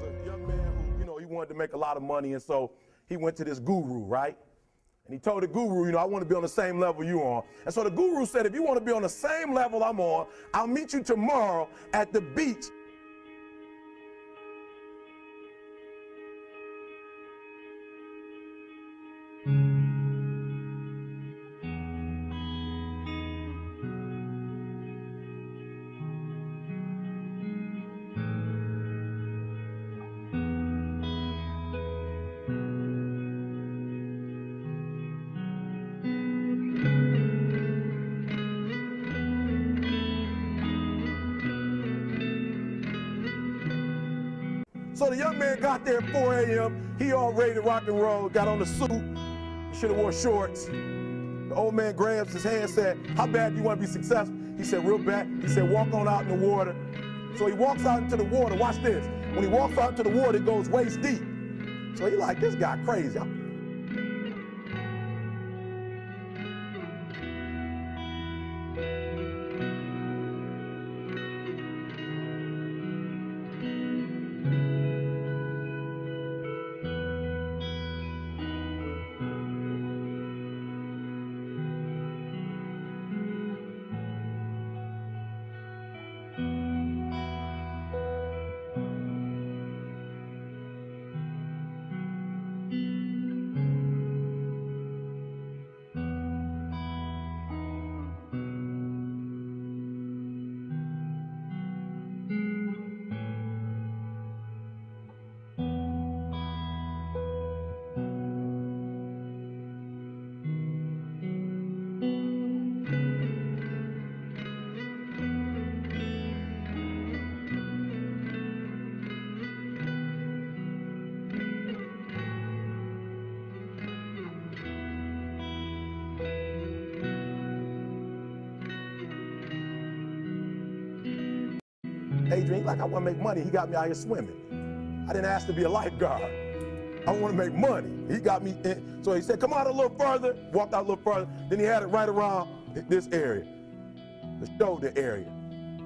a young man who, he wanted to make a lot of money, and so he went to this guru, right? And he told the guru, I want to be on the same level you are. And so the guru said, if you want to be on the same level I'm on, I'll meet you tomorrow at the beach. So the young man got there at 4 a.m. He all ready to rock and roll, got on the suit. He should have wore shorts. The old man grabs his hand and said, how bad do you want to be successful? He said, real bad. He said, walk on out in the water. So he walks out into the water. Watch this. When he walks out into the water, it goes waist deep. So he like, this guy crazy. Adrian, like, I want to make money. He got me out here swimming. I didn't ask to be a lifeguard. I want to make money. He got me in. So he said, come out a little further. Walked out a little further. Then he had it right around this area, the shoulder area.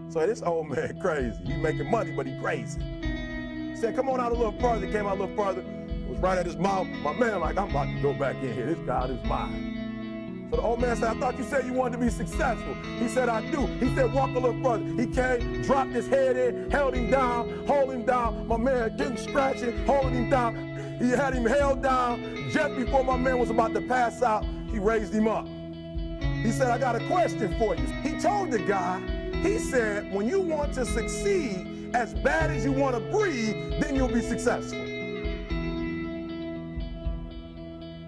So this old man crazy. He making money, but he crazy. He said, come on out a little further. He came out a little further. It was right at his mouth. My man like, I'm about to go back in here. This God is mine. So the old man said, I thought you said you wanted to be successful. He said, I do. He said, walk a little further. He came, dropped his head in, held him down, hold him down. My man getting scratching, holding him down. He had him held down. Just before my man was about to pass out, he raised him up. He said, I got a question for you. He told the guy, he said, when you want to succeed as bad as you want to breathe, then you'll be successful.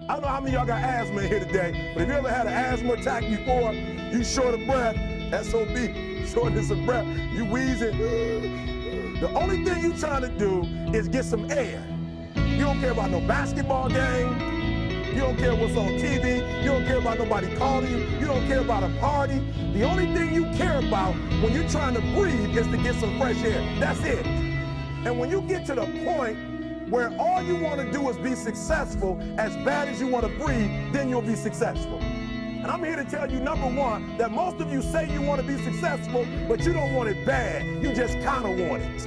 I don't know how many of y'all got asthma in here today, but if you ever had an asthma attack before, you short of breath, SOB, shortness of breath, you wheezing. The only thing you trying to do is get some air. You don't care about no basketball game. You don't care what's on TV. You don't care about nobody calling you. You don't care about a party. The only thing you care about when you're trying to breathe is to get some fresh air. That's it. And when you get to the point where all you want to do is be successful as bad as you want to breathe, then you'll be successful. And I'm here to tell you, number one, that most of you say you want to be successful, but you don't want it bad. You just kind of want it.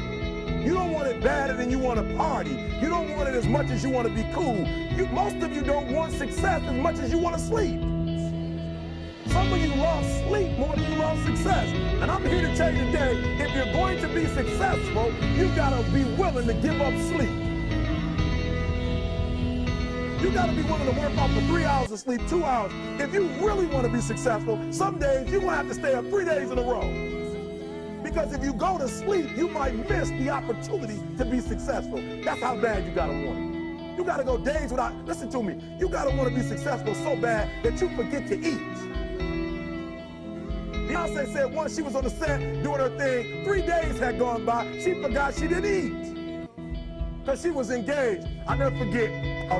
You don't want it badder than you want to party. You don't want it as much as you want to be cool. Most of you don't want success as much as you want to sleep. Some of you love sleep more than you love success. And I'm here to tell you today, if you're going to be successful, you got to be willing to give up sleep. You got to be willing to work off for 3 hours of sleep, 2 hours. If you really want to be successful, some days you're going to have to stay up 3 days in a row. Because if you go to sleep, you might miss the opportunity to be successful. That's how bad you got to want it. You got to go days without, listen to me, you got to want to be successful so bad that you forget to eat. Beyonce said once she was on the set doing her thing, 3 days had gone by, she forgot she didn't eat. Because she was engaged. I never forget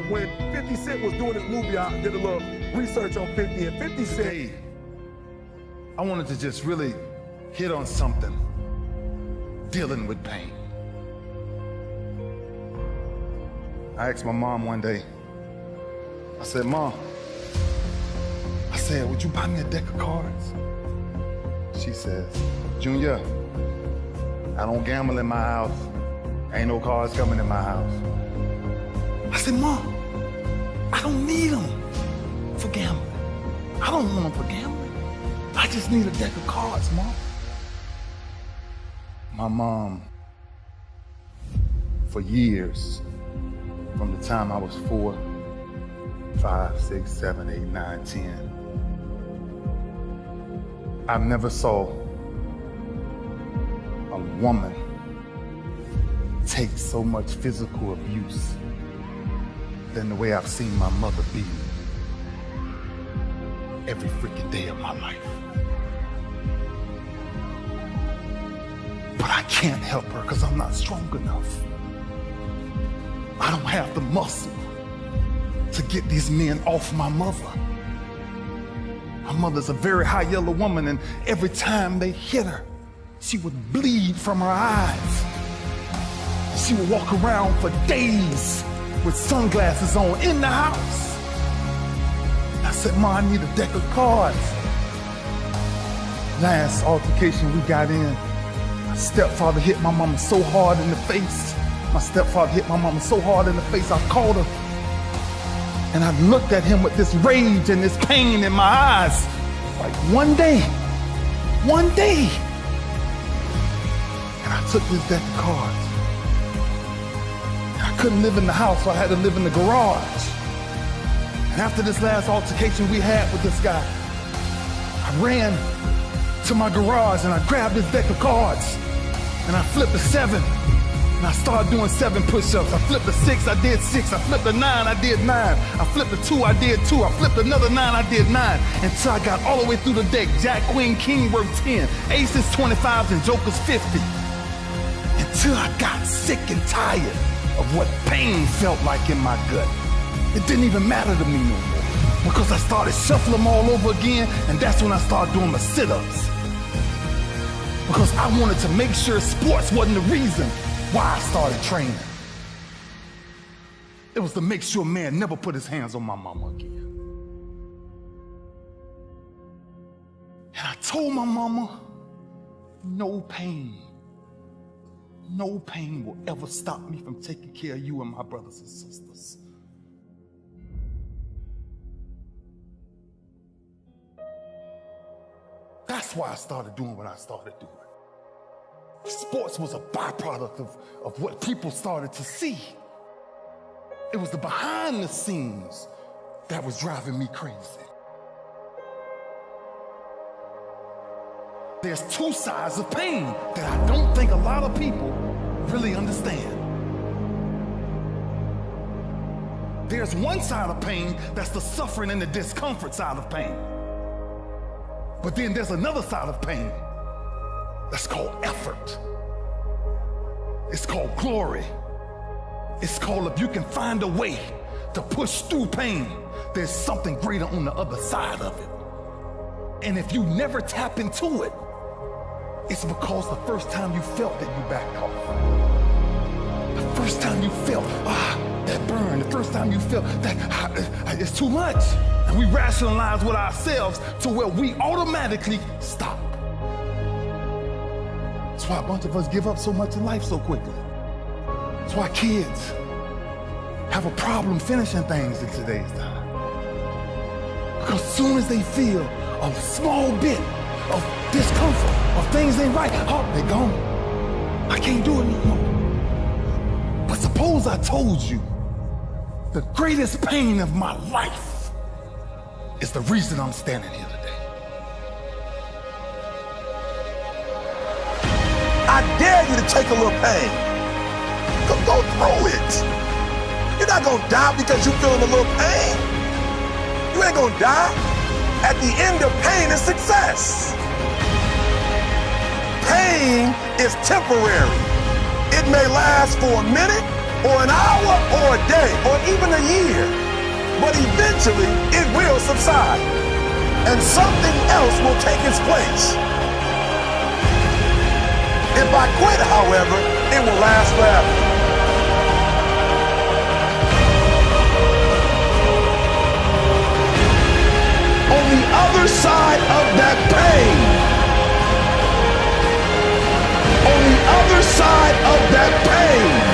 when 50 Cent was doing his movie, I did a little research on 50, and 50 Cent. I wanted to just really hit on something, dealing with pain. I asked my mom one day, I said, Mom, would you buy me a deck of cards? She says, Junior, I don't gamble in my house, Ain't no cars coming in my house. I said, Mom, I don't need them for gambling. I don't want them for gambling. I just need a deck of cards, Mom. My mom, for years, from the time I was 4, 5, 6, 7, 8, 9, 10, I never saw a woman take so much physical abuse than the way I've seen my mother beat every freaking day of my life. But I can't help her because I'm not strong enough. I don't have the muscle to get these men off my mother. My mother's a very high yellow woman, and every time they hit her, she would bleed from her eyes. She would walk around for days with sunglasses on in the house. I said, Ma, I need a deck of cards. Last altercation we got in, my stepfather hit my mama so hard in the face. My stepfather hit my mama so hard in the face, I called her. And I looked at him with this rage and this pain in my eyes. Like one day. And I took this deck of cards. I couldn't live in the house, so I had to live in the garage. And after this last altercation we had with this guy, I ran to my garage and I grabbed this deck of cards and I flipped a 7 and I started doing 7 push-ups. I flipped a 6, I did 6. I flipped a 9, I did 9. I flipped a 2, I did 2. I flipped another 9, I did 9. Until I got all the way through the deck. Jack, Queen, King worth 10. Aces, 25s, and Jokers, 50. Until I got sick and tired of what pain felt like in my gut. It didn't even matter to me no more, because I started shuffling them all over again, and that's when I started doing my sit-ups. Because I wanted to make sure sports wasn't the reason why I started training. It was to make sure a man never put his hands on my mama again. And I told my mama, no pain will ever stop me from taking care of you and my brothers and sisters. That's why I started doing what I started doing. Sports was a byproduct of what people started to see. It was the behind the scenes that was driving me crazy. There's 2 sides of pain that I don't think a lot of people really understand. There's one side of pain that's the suffering and the discomfort side of pain. But then there's another side of pain that's called effort. It's called glory. It's called, if you can find a way to push through pain, there's something greater on the other side of it. And if you never tap into it, it's because the first time you felt that you backed off. The first time you felt, that burn. The first time you felt that it's too much. And we rationalize with ourselves to where we automatically stop. That's why a bunch of us give up so much in life so quickly. That's why kids have a problem finishing things in today's time. Because as soon as they feel a small bit of discomfort, of things ain't right, they're gone. I can't do it no more. But suppose I told you the greatest pain of my life is the reason I'm standing here today. I dare you to take a little pain. Go through it. You're not gonna die because you're feeling a little pain. You ain't gonna die. At the end of pain is success. Pain is temporary. It may last for a minute, or an hour, or a day, or even a year. But eventually, it will subside. And something else will take its place. If I quit, however, it will last forever. On the other side of that pain, on the other side of that pain,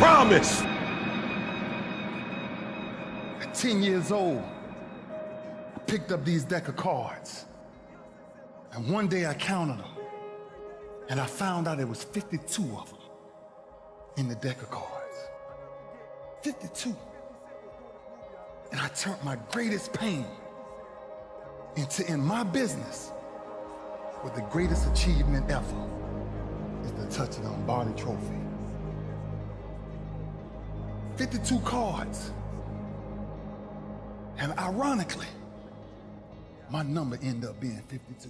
promise. At 10 years old, I picked up these deck of cards. And one day I counted them. And I found out there was 52 of them in the deck of cards. 52. And I turned my greatest pain into, in my business, with the greatest achievement ever is the touch of the Lombardi trophy. 52 cards. And ironically, my number ended up being 52.